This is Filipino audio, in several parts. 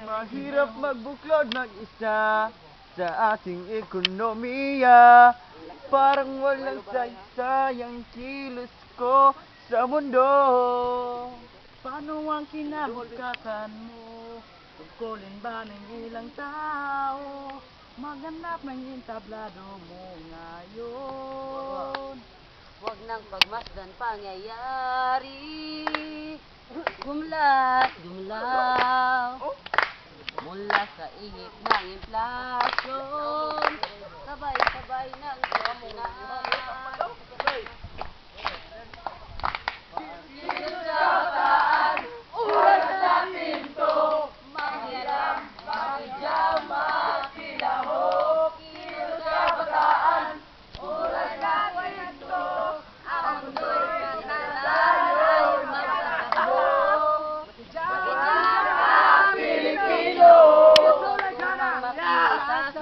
Mahirap magbuklod mag-isa sa ating ekonomiya. Parang walang saysayang kilos ko sa mundo. Paano ang kinabukasan mo? Tungkulin ba ng ilang tao? Maghanap ng entablado mo ngayon. Huwag nang pagmasdan pangyayari. Gumlat, gumlaw mula sa ihip ng inflasyon. Sabay-sabay ng kamunan. Sinusataan, uras natin to. Manghiram, makijam, makilahok. Sinusataan, uras natin to. Ang mundo'y kanalayo, magkakabo. Makijam ka, Pilipino.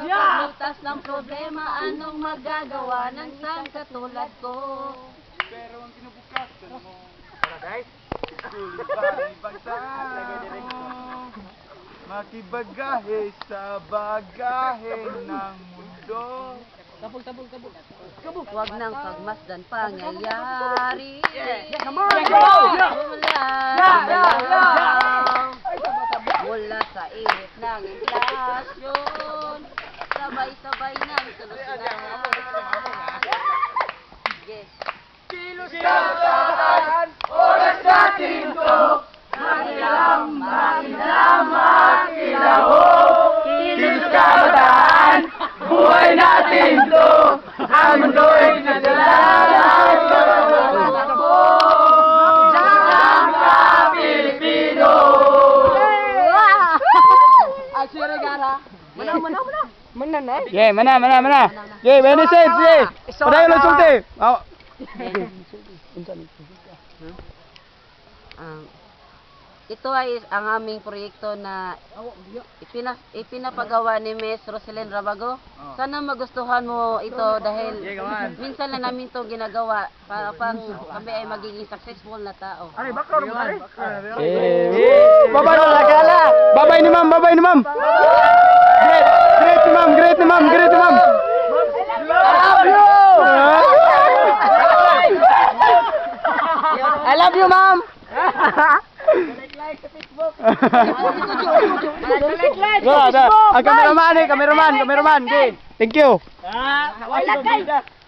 Paglutas ng problema, anong magagawa ng sangkatulad ko? Pero ang kinabukasan mo, Paradise? Sulit pa ipagtao. Makibagahe sa bagahe ng mundo. Huwag nang pagmasdan pangyayari. Come on! Mula sa ihip ng inflasyon. Sabay-sabay ng solusyonan. Yes. Sinusataan, oras natin to. Manghiram, makijam, makilahok. Sinusataan, buhay natin to. Ang mundo'y naglalakad sa magkakabo. Makijam ka, Pilipino. Yeah, mana. Yeah, very safe, yeah. Padahal lang sulti. Oh. Ito ay ang aming proyekto na ipinapagawa ni Miss Roselyn Rabago. Sana magustuhan mo ito dahil minsan lang namin ito ginagawa para pang kami ay magiging successful na tao. Babay na lagala. Babay ni ma'am. Great ni ma'am. I love you, ma'am. Ang cameraman. Okay. Thank you.